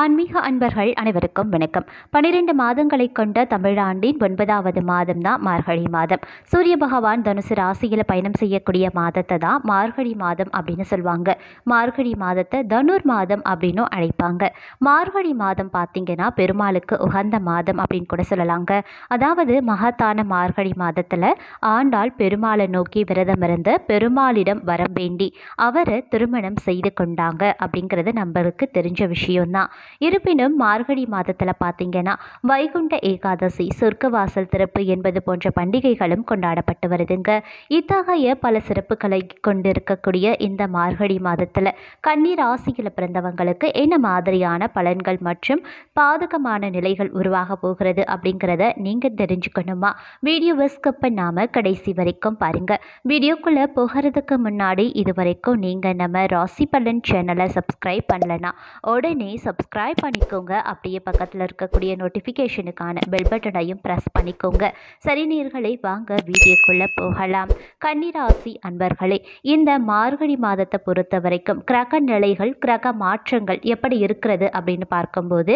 ஆன்மீக அன்பர்கள் அனைவருக்கும் வணக்கம். 12 மாதங்களை கொண்ட தமிழாண்டின் 9வது மாதம் தான் மார்கழி மாதம். சூரிய பகவான் தனுசு ராசியில் பயணம் செய்யக்கூடிய மாதத்தை தான் மார்கழி மாதம் அப்படின்னு சொல்லுவாங்க. மார்கழி மாதத்தை தனுர் மாதம் அப்படின்னும் அழைப்பாங்க. மார்கழி மாதம் பார்த்திங்கன்னா பெருமாளுக்கு உகந்த மாதம் அப்படின்னு கூட சொல்லலாங்க. அதாவது மகத்தான மார்கழி மாதத்தில் ஆண்டாள் பெருமாளை நோக்கி விரதம் இருந்து பெருமாளிடம் வரம் வேண்டி அவரை திருமணம் செய்து கொண்டாங்க அப்படிங்கிறது நம்மளுக்கு தெரிஞ்ச விஷயம்தான். இருப்பினும் மார்கழி மாதத்தில் பார்த்தீங்கன்னா வைகுண்ட ஏகாதசி, சொர்க்கவாசல் திறப்பு என்பது போன்ற பண்டிகைகளும் கொண்டாடப்பட்டு வருதுங்க. இத்தகைய பல சிறப்புகளை கொண்டிருக்கக்கூடிய இந்த மார்கழி மாதத்தில் கன்னி ராசியில் பிறந்தவங்களுக்கு என்ன மாதிரியான பலன்கள் மற்றும் பாதகமான நிலைகள் உருவாக போகிறது அப்படிங்கிறத நீங்கள் தெரிஞ்சுக்கணுமா? வீடியோவை ஸ்கிப் பண்ணாமல் கடைசி வரைக்கும் பாருங்கள். வீடியோக்குள்ளே போகிறதுக்கு முன்னாடி இது வரைக்கும் நீங்கள் நம்ம ராசி பலன் சேனலை சப்ஸ்கிரைப் பண்ணலனா உடனே சப்ஸ்கிரைப் பண்ணிக்கோங்க. அப்படியே பக்கத்தில் இருக்கக்கூடிய நோட்டிஃபிகேஷனுக்கான பெல் பட்டனையும் ப்ரெஸ் பண்ணிக்கோங்க. சரி நேயர்களே, வாங்க வீடியோக்குள்ளே போகலாம். கன்னிராசி அன்பர்களே, இந்த மார்கழி மாதத்தை பொறுத்த வரைக்கும் கிரக நிலைகள், கிரக மாற்றங்கள் எப்படி இருக்கிறது அப்படின்னு பார்க்கும்போது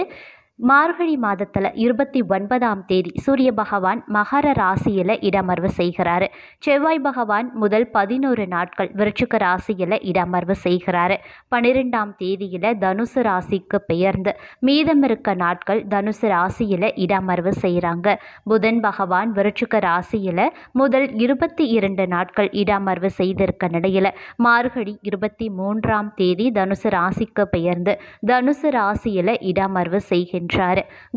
மார்கழி மாதத்தில் 29ஆம் தேதி சூரிய பகவான் மகர ராசியில் இடமர்வு செய்கிறார். செவ்வாய் பகவான் முதல் 11 நாட்கள் விருச்சிக ராசியில் இடமர்வு செய்கிறார். 12ஆம் தேதியில் தனுசு ராசிக்கு பெயர்ந்து மீதம் இருக்க நாட்கள் தனுசு ராசியில் இடமர்வு செய்கிறாங்க. புதன் பகவான் விருச்சிக ராசியில் முதல் 22 நாட்கள் இடமர்வு செய்திருக்க நிலையில் மார்கழி 23ஆம் தேதி தனுசு ராசிக்கு பெயர்ந்து தனுசு ராசியில் இடமர்வு செய்கின்றார்.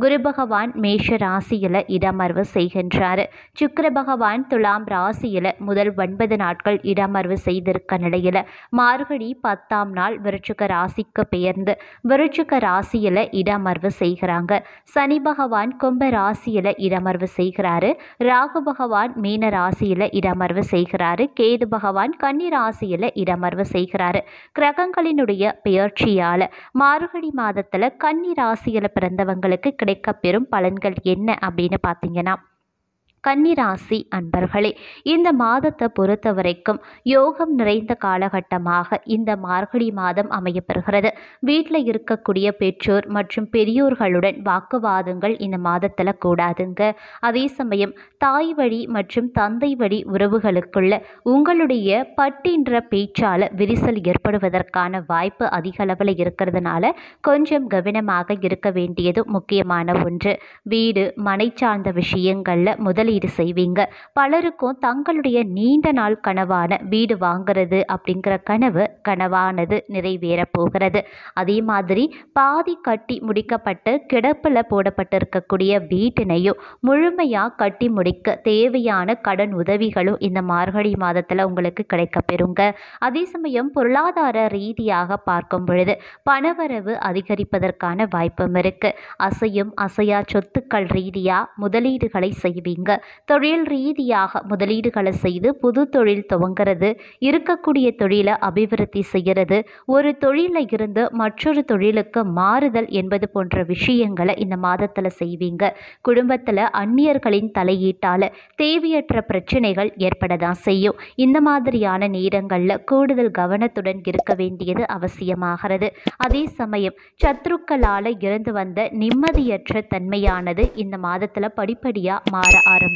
குரு பகவான் மேஷ ராசியில் இடமர்வு செய்கின்றார். சுக்கிர பகவான் துலாம் ராசியில் முதல் 9 நாட்கள் இடமர்வு செய்திருக்க நிலையில் மார்கழி 10ஆம் நாள் விருச்சிக ராசிக்கு பெயர்ந்து விருச்சிக ராசியில் இடமர்வு செய்கிறாங்க. சனி பகவான் கும்ப ராசியில் இடமர்வு செய்கிறாரு. ராகு பகவான் மீன ராசியில் இடமர்வு செய்கிறாரு. கேது பகவான் கன்னி ராசியில் இடமர்வு செய்கிறாரு. கிரகங்களினுடைய பெயர்ச்சியால் மார்கழி மாதத்தில் கன்னி ராசியில் பிறந்தவங்களுக்கு கிடைக்கப்பெறும் பலன்கள் என்ன அப்படின்னு பார்த்தீங்கன்னா, கன்னிராசி அன்பர்களே, இந்த மாதத்தை பொறுத்த வரைக்கும் யோகம் நிறைந்த காலகட்டமாக இந்த மார்கழி மாதம் அமையப்பெறுகிறது. வீட்டில் இருக்கக்கூடிய பெற்றோர் மற்றும் பெரியோர்களுடன் வாக்குவாதங்கள் இந்த மாதத்தில் கூடாதுங்க. அதே சமயம் தாய் வழி மற்றும் தந்தை வழி உறவுகளுக்குள்ள உங்களுடைய பட்டின்ற பேச்சால் விரிசல் ஏற்படுவதற்கான வாய்ப்பு அதிக அளவில் இருக்கிறதுனால கொஞ்சம் கவனமாக இருக்க வேண்டியது முக்கியமான ஒன்று. வீடு மனை சார்ந்த விஷயங்களில் முதலீடு செய்வீங்க. பலருக்கும் தங்களுடைய நீண்ட நாள் கனவான வீடு வாங்கிறது அப்படிங்கிற கனவானது நிறைவேற போகிறது. அதே மாதிரி பாதி கட்டி முடிக்கப்பட்டு கிடப்பில் போடப்பட்டிருக்கக்கூடிய வீட்டினையும் முழுமையாக கட்டி முடிக்க தேவையான கடன் உதவிகளும் இந்த மார்கழி மாதத்தில் உங்களுக்கு கிடைக்க பெறுங்க. அதே சமயம் பொருளாதார ரீதியாக பார்க்கும் பொழுது பணவரவு அதிகரிப்பதற்கான வாய்ப்பும் இருக்கு. அசையும் அசையா சொத்துக்கள் ரீதியாக முதலீடுகளை செய்வீங்க. தொழில் ரீதியாக முதலீடுகளை செய்து புது தொழில் துவங்கிறது, இருக்கக்கூடிய தொழிலை அபிவிருத்தி செய்கிறது, ஒரு தொழிலில் இருந்து மற்றொரு தொழிலுக்கு மாறுதல் என்பது போன்ற விஷயங்களை இந்த மாதத்தில் செய்வீங்க. குடும்பத்தில் அந்நியர்களின் தலையீட்டால் தேவையற்ற பிரச்சனைகள் ஏற்படதான் செய்யும். இந்த மாதிரியான நேரங்களில் கூடுதல் கவனத்துடன் இருக்க வேண்டியது அவசியமாகிறது. அதே சமயம் சத்ருக்களால் இருந்து வந்த நிம்மதியற்ற தன்மையானது இந்த மாதத்தில் படிப்படியாக மாற ஆரம்பிக்கும்.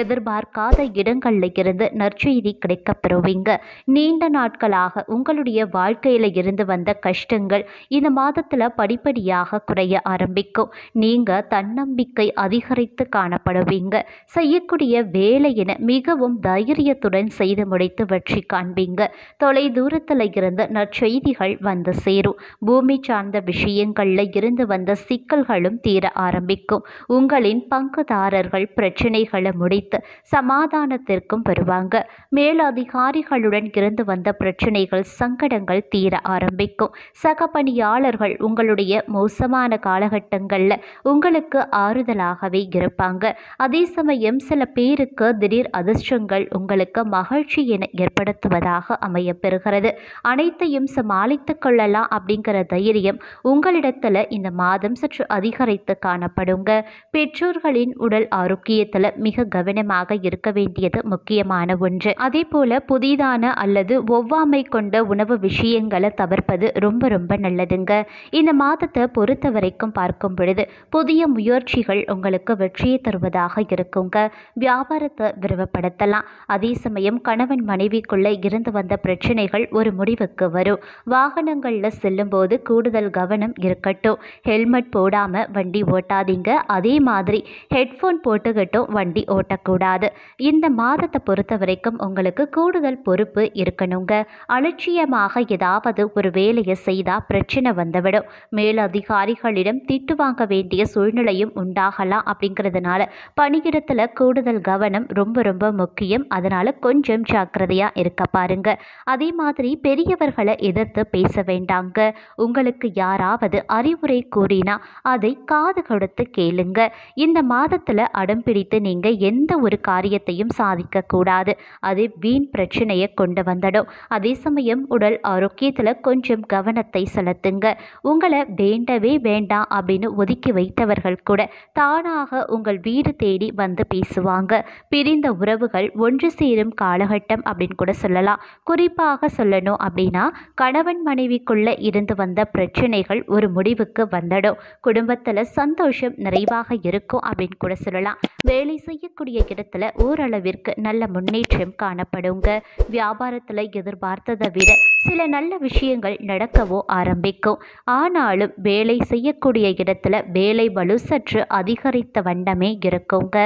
எதிர்பார்க்காத இடங்களில் இருந்து நற்செய்தி கிடைக்க பெறுவீங்க. நீண்ட நாட்களாக உங்களுடைய வாழ்க்கையில் இருந்து வந்த கஷ்டங்கள் இந்த மாதத்தில் படிப்படியாக குறைய ஆரம்பிக்கும். நீங்கள் தன்னம்பிக்கை அதிகரித்து காணப்படுவீங்க. செய்யக்கூடிய வேலையின மிகவும் தைரியத்துடன் செய்து முடித்து வெற்றி காண்பீங்க. தொலை தூரத்தில் இருந்து நற்செய்திகள் வந்து சேரும். பூமி சார்ந்த விஷயங்களில் இருந்து வந்த சிக்கல்களும் தீர ஆரம்பிக்கும். உங்களின் பங்குதாரர்கள் பிரச்சனைகளை முடித்து சமாதானத்திற்கும் வருவாங்க. மேலதிகாரிகளுடன் இருந்து வந்த பிரச்சனைகள், சங்கடங்கள் தீர ஆரம்பிக்கும். சக பணியாளர்கள் உங்களுடைய மோசமான காலகட்டங்களில் உங்களுக்கு ஆறுதலாகவே இருப்பாங்க. அதே சமயம் சில பேருக்கு திடீர் அதிர்ஷ்டங்கள் உங்களுக்கு மகிழ்ச்சியினை ஏற்படுத்துவதாக அமையப்பெறுகிறது. அனைத்தையும் சமாளித்து கொள்ளலாம் அப்படிங்கிற தைரியம் உங்களிடத்தில் இந்த மாதம் சற்று அதிகரித்து காணப்படுங்க. பெற்றோர்களின் உடல் ஆரோக்கியத்தில் விஷயத்துல மிக கவனமாக இருக்க வேண்டியது முக்கியமான ஒன்று. அதே போல புதிதான அல்லது ஒவ்வாமை கொண்ட உணவு விஷயங்களை தவிர்ப்பது ரொம்ப ரொம்ப நல்லதுங்க. இந்த மாதத்தை பொறுத்த வரைக்கும் பார்க்கும் பொழுது புதிய முயற்சிகள் உங்களுக்கு வெற்றியை தருவதாக இருக்குங்க. வியாபாரத்தை விரிவுபடுத்தலாம். அதே சமயம் கணவன் மனைவிக்குள்ள இருந்து வந்த பிரச்சனைகள் ஒரு முடிவுக்கு வரும். வாகனங்களில் செல்லும்போது கூடுதல் கவனம் இருக்கட்டும். ஹெல்மெட் போடாமல் வண்டி ஓட்டாதீங்க. அதே மாதிரி ஹெட்ஃபோன் போட்டுக்கிட்டும் வண்டி ஓட்டக்கூடாது. இந்த மாதத்தை பொறுத்த வரைக்கும் உங்களுக்கு கூடுதல் பொறுப்பு இருக்கணுங்க. அலட்சியமாக ஏதாவது ஒரு வேலையை செய்தால் பிரச்சனை வந்துவிடும். மேலதிகாரிகளிடம் திட்டு வாங்க வேண்டிய சூழ்நிலையும் உண்டாகலாம். அப்படிங்கிறதுனால பணியிடத்தில் கூடுதல் கவனம் ரொம்ப ரொம்ப முக்கியம். அதனால் கொஞ்சம் ஜாக்கிரதையாக இருக்க பாருங்க. அதே மாதிரி பெரியவர்களை எதிர்த்து பேச வேண்டாங்க. உங்களுக்கு யாராவது அறிவுரை கூறினா அதை காது கொடுத்து கேளுங்க. இந்த மாதத்தில் அடம் பிடித்து நீங்கள் எந்த ஒரு காரியத்தையும் சாதிக்கக்கூடாது. அது வீண் பிரச்சனையை கொண்டு வந்துடும். அதே சமயம் உடல் ஆரோக்கியத்தில் கொஞ்சம் கவனத்தை செலுத்துங்க. உங்களை வேண்டவே வேண்டாம் அப்படின்னு ஒதுக்கி வைத்தவர்கள் கூட தானாக உங்கள் வீடு தேடி வந்து பேசுவாங்க. பிரிந்த உறவுகள் ஒன்று சேரும் காலகட்டம் அப்படின்னு கூட சொல்லலாம். குறிப்பாக சொல்லணும் அப்படின்னா கணவன் மனைவிக்குள்ள இருந்து வந்த பிரச்சனைகள் ஒரு முடிவுக்கு வந்துடும். குடும்பத்தில் சந்தோஷம் நிறைவாக இருக்கும் அப்படின்னு கூட சொல்லலாம். வேலை செய்யக்கூடிய இடத்துல ஓரளவிற்கு நல்ல முன்னேற்றம் காணப்படுங்க. வியாபாரத்தில் எதிர்பார்த்ததை விட சில நல்ல விஷயங்கள் நடக்கவோ ஆரம்பிக்கும். ஆனாலும் வேலை செய்யக்கூடிய இடத்துல வேலை பளு சற்று அதிகரித்த வண்ணமே இருக்குங்க.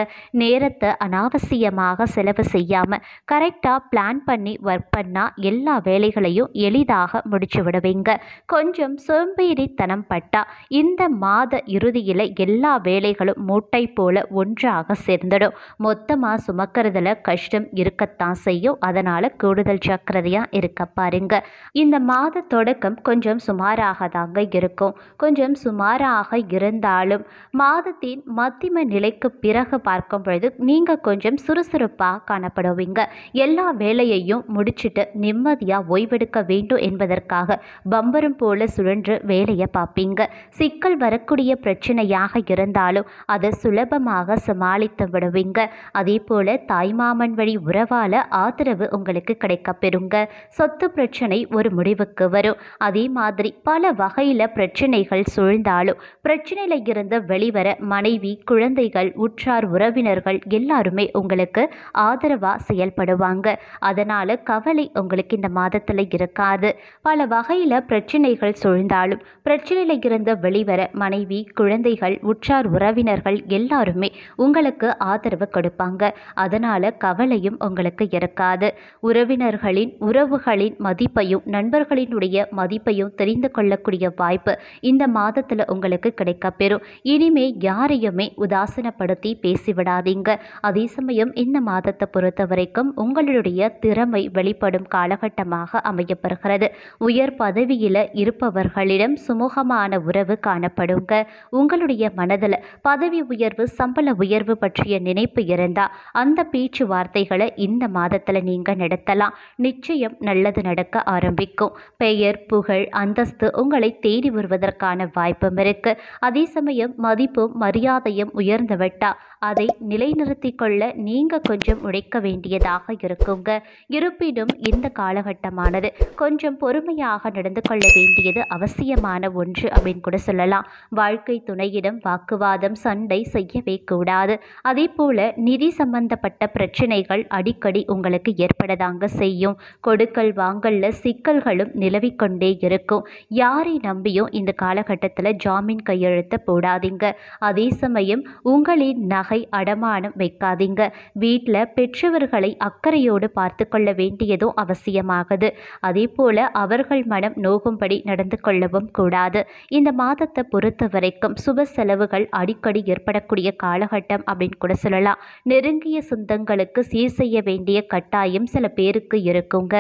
நேரத்தை அனாவசியமாக செலவு செய்யாமல் கரெக்டாக பிளான் பண்ணி ஒர்க் பண்ணால் எல்லா வேலைகளையும் எளிதாக முடிச்சு விடுவீங்க. கொஞ்சம் சோம்பேறித்தனம் பட்டா இந்த மாத இறுதியில் எல்லா வேலைகளும் மூட்டை போல ஒன்றாக சேர்ந்துடும். மொத்தமாக சுமக்கிறதுல கஷ்டம் இருக்கத்தான் செய்யும். அதனால் கூடுதல் ஜாக்கிரதையாக இருக்க பாருங்க. இந்த மாத தொடக்கம் கொஞ்சம் சுமாராக தாங்க இருக்கும். கொஞ்சம் சுமாராக இருந்தாலும் மாதத்தின் மத்திய நிலைக்கு பிறகு பார்க்கும் பொழுது நீங்கள் கொஞ்சம் சுறுசுறுப்பாக காணப்படுவீங்க. எல்லா வேலையையும் முடிச்சுட்டு நிம்மதியாக ஓய்வெடுக்க வேண்டும் என்பதற்காக பம்பரம் போல சுழன்று வேலையை பார்ப்பீங்க. சிக்கல் வரக்கூடிய பிரச்சனையாக இருந்தாலும் அதை சுலபமாக சமாளித்து விடுவீங்க. அதே போல தாய்மாமன் வழி உறவால ஆதரவு உங்களுக்கு கிடைக்க பெறுங்க. சொத்து பிரச்சனை ஒரு முடிவுக்கு வரும். அதே மாதிரி பல வகையில் பிரச்சனைகள் சூழ்ந்தாலும் பிரச்சனையில இருந்து வெளிவர மனைவி, குழந்தைகள், உற்றார் உறவினர்கள் எல்லாருமே உங்களுக்கு ஆதரவாக செயல்படுவாங்க. அதனால கவலை உங்களுக்கு இந்த மாதத்தில் இருக்காது. பல வகையில் பிரச்சனைகள் சூழ்ந்தாலும் பிரச்சனையில இருந்து வெளிவர மனைவி, குழந்தைகள், உற்றார் உறவினர்கள் எல்லாருமே உங்களுக்கு ஆதரவு கொடுப்பாங்க. அதனால கவலையும் உங்களுக்கு இருக்காது. உறவினர்களின் உறவுகளின் மதிப்பையும் நண்பர்களினுடைய மதிப்பையும் தெரிந்து கொள்ளக்கூடிய வாய்ப்பு இந்த மாதத்தில் உங்களுக்கு கிடைக்கப்பெறும். இனிமே யாரையுமே உதாசீனப்படுத்தி பேசிவிடாதீங்க. அதே சமயம் இந்த மாதத்தை பொறுத்த வரைக்கும் உங்களுடைய திறமை வெளிப்படும் காலகட்டமாக அமையப்படுகிறது. உயர் பதவியில் இருப்பவர்களிடம் சுமூகமான உறவு காணப்படுங்க. உங்களுடைய மனதில் பதவி உயர்வு, சம்பள உயர்வு பற்றிய நினைப்பு இருந்தால் அந்த பேச்சுவார்த்தைகளை இந்த மாதத்தில் நீங்கள் நடத்தலாம். நிச்சயம் நல்லது நடக்க ஆரம்பிக்கும். பெயர், புகழ், அந்தஸ்து உங்களை தேடி வருவதற்கான வாய்ப்பும் இருக்கு. அதே சமயம் மதிப்பும் மரியாதையும் உயர்ந்துவிட்டா அதை நிலைநிறுத்தி கொள்ள நீங்கள் கொஞ்சம் உழைக்க வேண்டியதாக இருக்குங்க. இருப்பினும் இந்த காலகட்டமானது கொஞ்சம் பொறுமையாக நடந்து கொள்ள வேண்டியது அவசியமான ஒன்று அப்படின்னு கூட சொல்லலாம். வாழ்க்கை துணையிடம் வாக்குவாதம், சண்டை செய்யவே கூடாது. அதே போல நிதி சம்பந்தப்பட்ட பிரச்சனைகள் அடிக்கடி உங்களுக்கு ஏற்படதாங்க செய்யும். கொடுக்கல் வாங்கல்ல சிக்கல்களும் நிலவிக்கொண்டே இருக்கும். யாரை நம்பியும் இந்த காலகட்டத்தில் ஜாமீன் கையெழுத்த போடாதீங்க. அதே சமயம் உங்களின் நகை அடமானம் வைக்காதீங்க. வீட்டில் பெற்றவர்களை அக்கறையோடு பார்த்து கொள்ள வேண்டியதும் அவசியமாகுது. அதே போல அவர்கள் மனம் நோகும்படி நடந்து கொள்ளவும் கூடாது. இந்த மாதத்தை பொறுத்த வரைக்கும் சுப செலவுகள் அடிக்கடி ஏற்படக்கூடிய காலகட்டம் அப்படின்னு கூட சொல்லலாம். நெருங்கிய சொந்தங்களுக்கு சீர் செய்ய வேண்டிய கட்டாயம் சில பேருக்கு இருக்குங்க.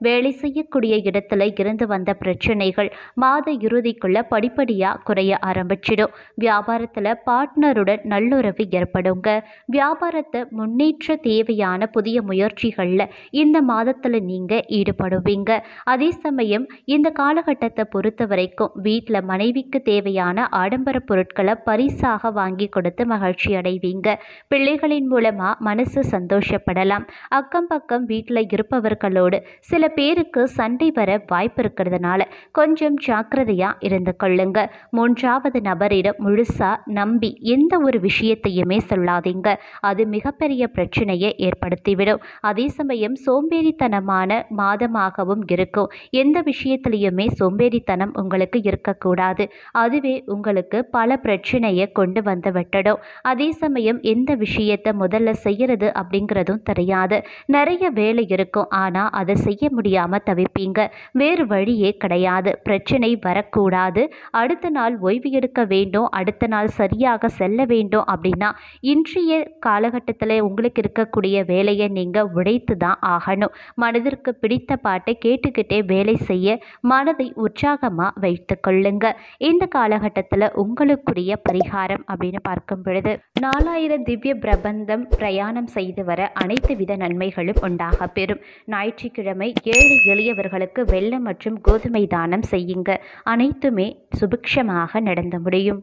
வேலை செய்யக்கூடிய இடத்துல இருந்து வந்த பிரச்சனைகள் மாத இறுதிக்குள்ள படிப்படியாக குறைய ஆரம்பிச்சிடும். வியாபாரத்தில் பார்ட்னருடன் நல்லுறவு ஏற்படும். ஏற்படுங்க. வியாபாரத்தை முன்னேற்ற தேவையான புதிய முயற்சிகளில் இந்த மாதத்தில் நீங்கள் ஈடுபடுவீங்க. அதே சமயம் இந்த காலகட்டத்தை பொறுத்த வரைக்கும் வீட்டில் மனைவிக்கு தேவையான ஆடம்பர பொருட்களை பரிசாக வாங்கி கொடுத்து மகிழ்ச்சி அடைவீங்க. பிள்ளைகளின் மூலமாக மனசு சந்தோஷப்படலாம். அக்கம் பக்கம் வீட்டில் இருப்பவர்களோடு சில பேருக்கு சண்டை வர வாய்ப்பு இருக்கிறதுனால கொஞ்சம் ஜாக்கிரதையாக இருந்து கொள்ளுங்க. மூன்றாவது நபரிடம் முழுசா நம்பி எந்த ஒரு விஷயத்தையுமே சொல்லாதீங்க. அது மிகப்பெரிய பிரச்சனையை ஏற்படுத்திவிடும். அதே சமயம் சோம்பேறித்தனமான மாதமாகவும் இருக்கும். எந்த விஷயத்திலையுமே சோம்பேறித்தனம் உங்களுக்கு இருக்கக்கூடாது. அதுவே உங்களுக்கு பல பிரச்சனையை கொண்டு வந்து விட்டுடும். அதே சமயம் எந்த விஷயத்தை முதல்ல செய்யறது அப்படிங்கிறதும் தெரியாது. நிறைய வேலை இருக்கும், ஆனால் அதை செய்ய முடியாமல் தவிப்பீங்க. வேறு வழியே கிடையாது. பிரச்சனை வரக்கூடாது, அடுத்த நாள் ஓய்வு எடுக்க வேண்டும், அடுத்த நாள் சரியாக செல்ல வேண்டும் அப்படின்னா இன்றைய காலகட்டத்தில் உங்களுக்கு இருக்கக்கூடிய வேலையை நீங்கள் உழைத்து தான் ஆகணும். மனதிற்கு பிடித்த பாட்டை கேட்டுக்கிட்டே வேலை செய்ய மனதை உற்சாகமாக வைத்து கொள்ளுங்க. இந்த காலகட்டத்தில் உங்களுக்குரிய பரிகாரம் அப்படின்னு பார்க்கும் பொழுது 4000 திவ்ய பிரபந்தம் பிரயாணம் செய்து வர அனைத்து வித நன்மைகளும் உண்டாக பெறும். ஞாயிற்றுக்கிழமை ஏழை எளியவர்களுக்கு வெல்லம் மற்றும் கோதுமை தானம் செய்யுங்க. அனைத்துமே சுபிக்ஷமாக நடந்து முடியும்.